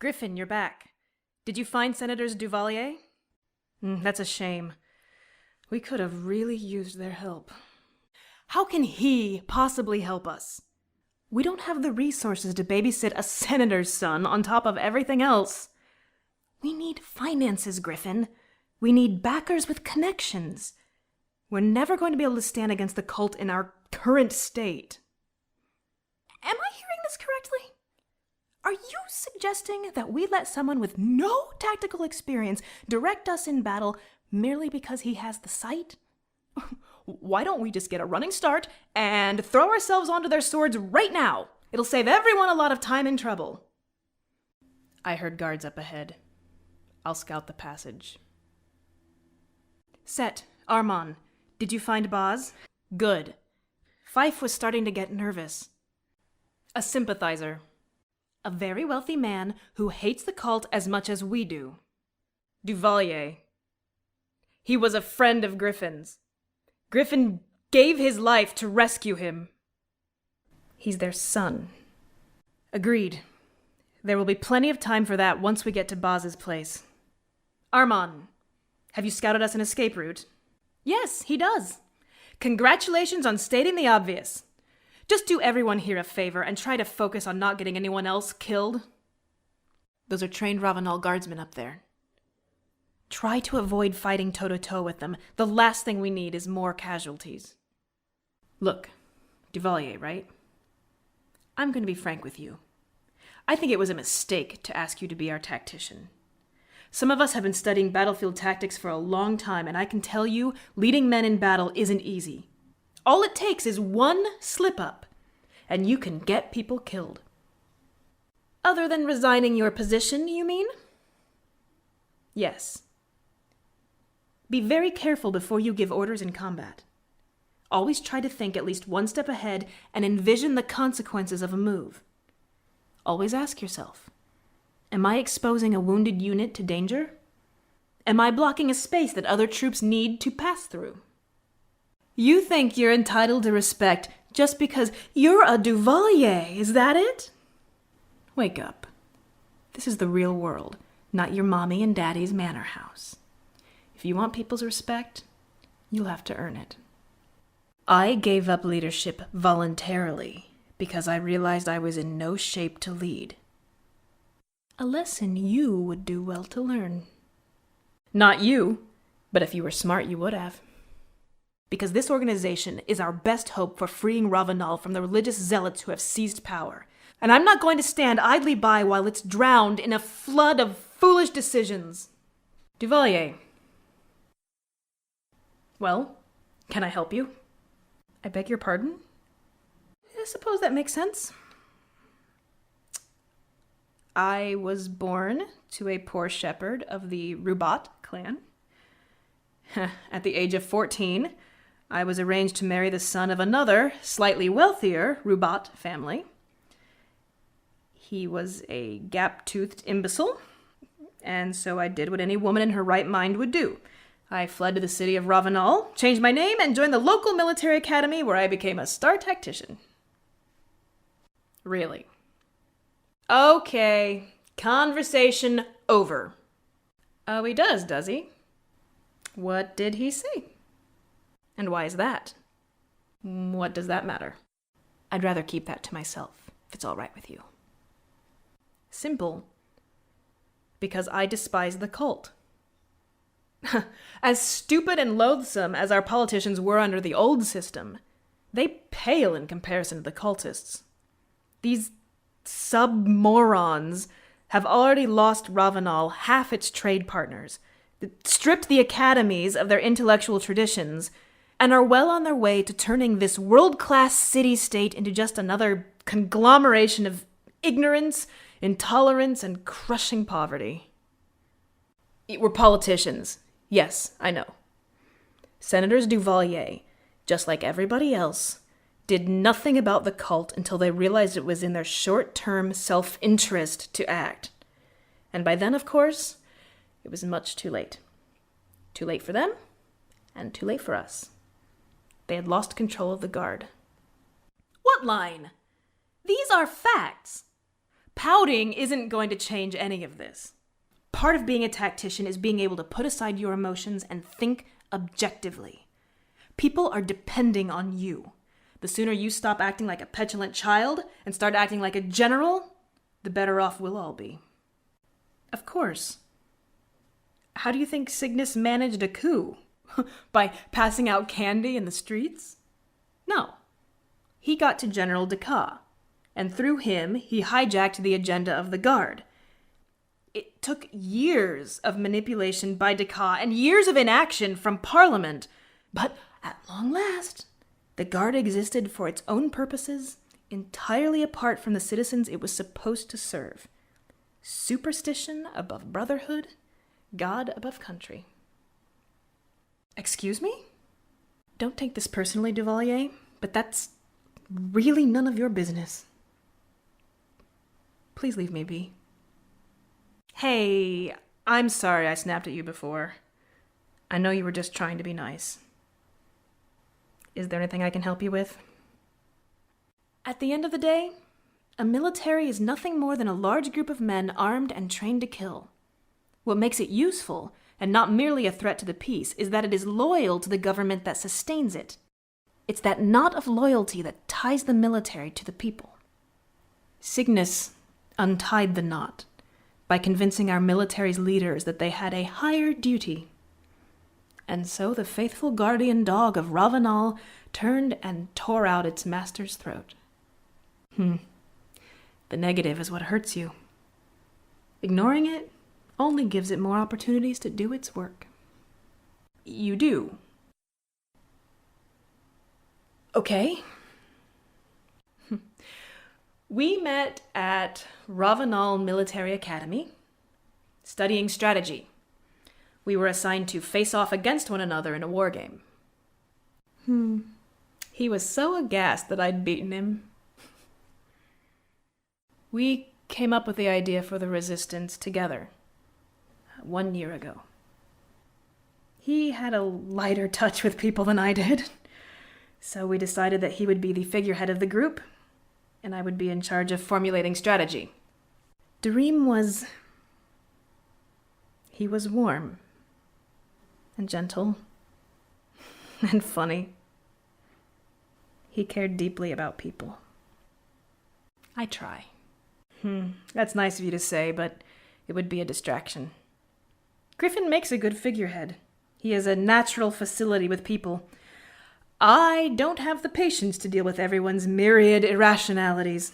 Griffin, you're back. Did you find Senators Duvalier? That's a shame. We could have really used their help. How can he possibly help us? We don't have the resources to babysit a senator's son on top of everything else. We need finances, Griffin. We need backers with connections. We're never going to be able to stand against the cult in our current state. Am I hearing this correctly? Are you suggesting that we let someone with no tactical experience direct us in battle merely because he has the sight? Why don't we just get a running start and throw ourselves onto their swords right now? It'll save everyone a lot of time and trouble. I heard guards up ahead. I'll scout the passage. Set, Armand, did you find Boz? Good. Fife was starting to get nervous. A sympathizer. A very wealthy man who hates the cult as much as we do. Duvalier. He was a friend of Griffin's. Griffin gave his life to rescue him. He's their son. Agreed. There will be plenty of time for that once we get to Boz's place. Armand, have you scouted us an escape route? Yes, he does. Congratulations on stating the obvious. Just do everyone here a favor and try to focus on not getting anyone else killed. Those are trained Ravenal guardsmen up there. Try to avoid fighting toe-to-toe with them. The last thing we need is more casualties. Look, Duvalier, right? I'm going to be frank with you. I think it was a mistake to ask you to be our tactician. Some of us have been studying battlefield tactics for a long time, and I can tell you, leading men in battle isn't easy. All it takes is one slip-up, and you can get people killed. Other than resigning your position, you mean? Yes. Be very careful before you give orders in combat. Always try to think at least one step ahead and envision the consequences of a move. Always ask yourself, am I exposing a wounded unit to danger? Am I blocking a space that other troops need to pass through? You think you're entitled to respect just because you're a Duvalier, is that it? Wake up. This is the real world, not your mommy and daddy's manor house. If you want people's respect, you'll have to earn it. I gave up leadership voluntarily because I realized I was in no shape to lead. A lesson you would do well to learn. Not you, but if you were smart, you would have. Because this organization is our best hope for freeing Ravenal from the religious zealots who have seized power. And I'm not going to stand idly by while it's drowned in a flood of foolish decisions. Duvalier. Well, can I help you? I beg your pardon? I suppose that makes sense. I was born to a poor shepherd of the Rubat clan. At the age of 14, I was arranged to marry the son of another, slightly wealthier Rubat family. He was a gap-toothed imbecile, and so I did what any woman in her right mind would do. I fled to the city of Ravenal, changed my name, and joined the local military academy where I became a star tactician. Really? Okay, conversation over. Oh, he does he? What did he say? And why is that? What does that matter? I'd rather keep that to myself, if it's all right with you. Simple. Because I despise the cult. As stupid and loathsome as our politicians were under the old system, they pale in comparison to the cultists. These sub-morons have already lost Ravenal half its trade partners, stripped the academies of their intellectual traditions, and are well on their way to turning this world-class city-state into just another conglomeration of ignorance, intolerance, and crushing poverty. We're politicians. Yes, I know. Senators Duvalier, just like everybody else, did nothing about the cult until they realized it was in their short-term self-interest to act. And by then, of course, it was much too late. Too late for them, and too late for us. They had lost control of the guard. What line? These are facts. Pouting isn't going to change any of this. Part of being a tactician is being able to put aside your emotions and think objectively. People are depending on you. The sooner you stop acting like a petulant child and start acting like a general, the better off we'll all be. Of course. How do you think Cygnus managed a coup? By passing out candy in the streets? No. He got to General Decca, and through him, he hijacked the agenda of the Guard. It took years of manipulation by Decca and years of inaction from Parliament, but at long last, the Guard existed for its own purposes, entirely apart from the citizens it was supposed to serve. Superstition above brotherhood, God above country. Excuse me? Don't take this personally, Duvalier, but that's really none of your business. Please leave me be. Hey, I'm sorry I snapped at you before. I know you were just trying to be nice. Is there anything I can help you with? At the end of the day, a military is nothing more than a large group of men armed and trained to kill. What makes it useful, and not merely a threat to the peace, is that it is loyal to the government that sustains it. It's that knot of loyalty that ties the military to the people. Cygnus untied the knot by convincing our military's leaders that they had a higher duty. And so the faithful guardian dog of Ravenal turned and tore out its master's throat. The negative is what hurts you. Ignoring it only gives it more opportunities to do its work. You do. Okay. We met at Ravenal Military Academy, studying strategy. We were assigned to face off against one another in a war game. He was so aghast that I'd beaten him. We came up with the idea for the resistance together, 1 year ago. He had a lighter touch with people than I did, so we decided that he would be the figurehead of the group, and I would be in charge of formulating strategy. Dream was... he was warm, and gentle, and funny. He cared deeply about people. I try. That's nice of you to say, but it would be a distraction. Griffin makes a good figurehead. He has a natural facility with people. I don't have the patience to deal with everyone's myriad irrationalities.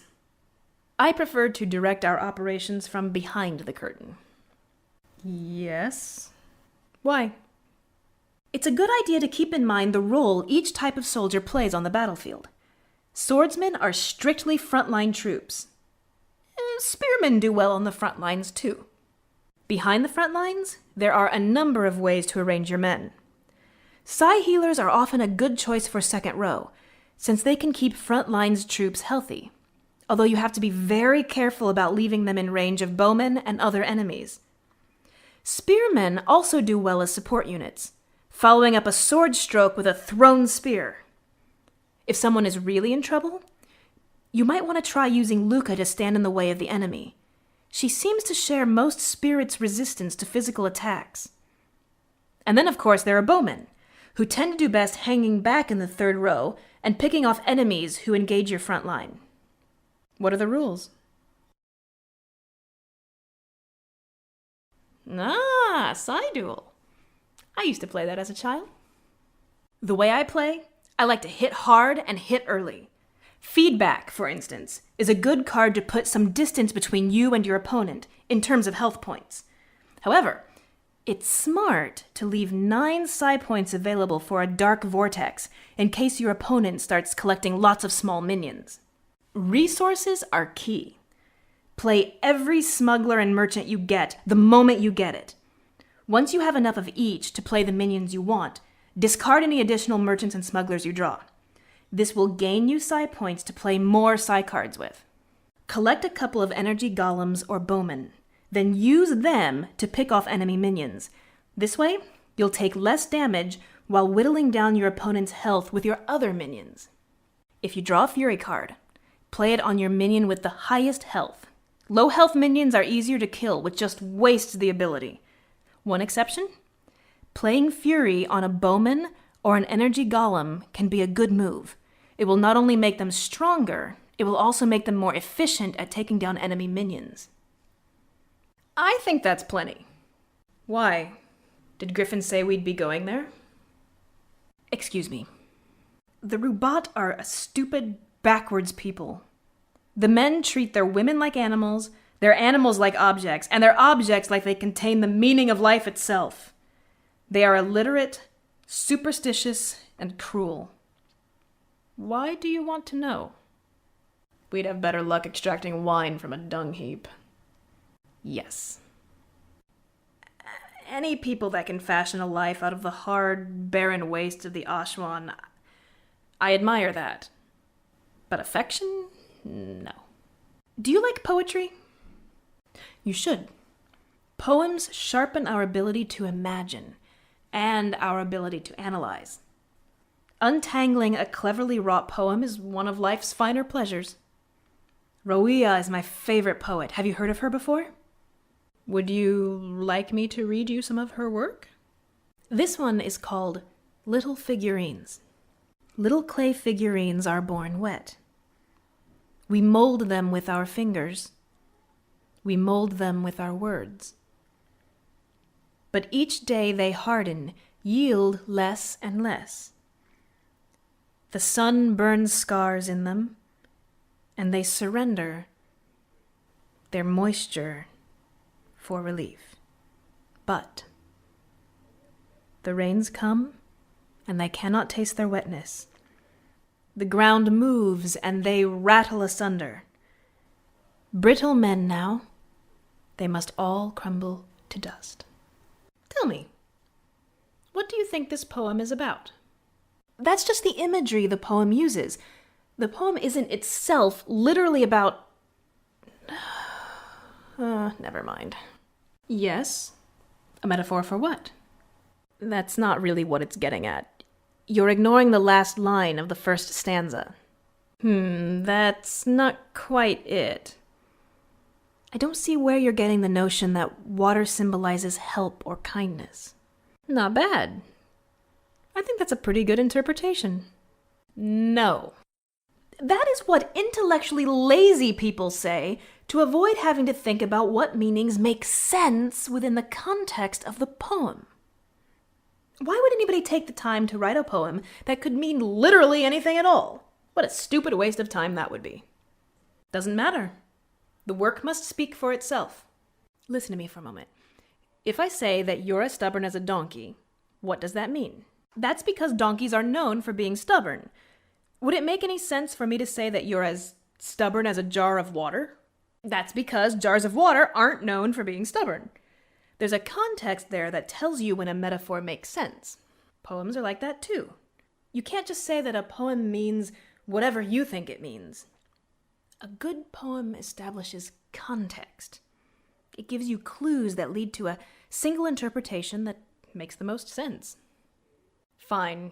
I prefer to direct our operations from behind the curtain. Yes? Why? It's a good idea to keep in mind the role each type of soldier plays on the battlefield. Swordsmen are strictly frontline troops. Spearmen do well on the front lines too. Behind the front lines, there are a number of ways to arrange your men. Psi healers are often a good choice for second row, since they can keep front lines troops healthy, although you have to be very careful about leaving them in range of bowmen and other enemies. Spearmen also do well as support units, following up a sword stroke with a thrown spear. If someone is really in trouble, you might want to try using Luca to stand in the way of the enemy. She seems to share most spirits' resistance to physical attacks. And then, of course, there are bowmen, who tend to do best hanging back in the third row and picking off enemies who engage your front line. What are the rules? Psi-duel. I used to play that as a child. The way I play, I like to hit hard and hit early. Feedback, for instance, is a good card to put some distance between you and your opponent in terms of health points. However, it's smart to leave 9 psi points available for a dark vortex in case your opponent starts collecting lots of small minions. Resources are key. Play every smuggler and merchant you get the moment you get it. Once you have enough of each to play the minions you want, discard any additional merchants and smugglers you draw. This will gain you psi points to play more psi cards with. Collect a couple of energy golems or bowmen, then use them to pick off enemy minions. This way, you'll take less damage while whittling down your opponent's health with your other minions. If you draw a Fury card, play it on your minion with the highest health, Low health minions are easier to kill, which just wastes the ability. One exception? Playing Fury on a bowman or an energy golem can be a good move. It will not only make them stronger, it will also make them more efficient at taking down enemy minions. I think that's plenty. Why? Did Griffin say we'd be going there? Excuse me. The Rubat are a stupid, backwards people. The men treat their women like animals, their animals like objects, and their objects like they contain the meaning of life itself. They are illiterate, superstitious, and cruel. Why do you want to know? We'd have better luck extracting wine from a dung heap. Yes. Any people that can fashion a life out of the hard, barren wastes of the Ashwan, I admire that. But affection? No. Do you like poetry? You should. Poems sharpen our ability to imagine and our ability to analyze. Untangling a cleverly wrought poem is one of life's finer pleasures. Rahel is my favorite poet. Have you heard of her before? Would you like me to read you some of her work? This one is called Little Figurines. Little clay figurines are born wet. We mold them with our fingers. We mold them with our words. But each day they harden, yield less and less. The sun burns scars in them, and they surrender their moisture for relief. But the rains come, and they cannot taste their wetness. The ground moves, and they rattle asunder. Brittle men now, they must all crumble to dust. Tell me, what do you think this poem is about? That's just the imagery the poem uses. The poem isn't itself literally about... never mind. Yes? A metaphor for what? That's not really what it's getting at. You're ignoring the last line of the first stanza. That's not quite it. I don't see where you're getting the notion that water symbolizes help or kindness. Not bad. I think that's a pretty good interpretation. No. That is what intellectually lazy people say to avoid having to think about what meanings make sense within the context of the poem. Why would anybody take the time to write a poem that could mean literally anything at all? What a stupid waste of time that would be. Doesn't matter. The work must speak for itself. Listen to me for a moment. If I say that you're as stubborn as a donkey, what does that mean? That's because donkeys are known for being stubborn. Would it make any sense for me to say that you're as stubborn as a jar of water? That's because jars of water aren't known for being stubborn. There's a context there that tells you when a metaphor makes sense. Poems are like that too. You can't just say that a poem means whatever you think it means. A good poem establishes context. It gives you clues that lead to a single interpretation that makes the most sense. Fine.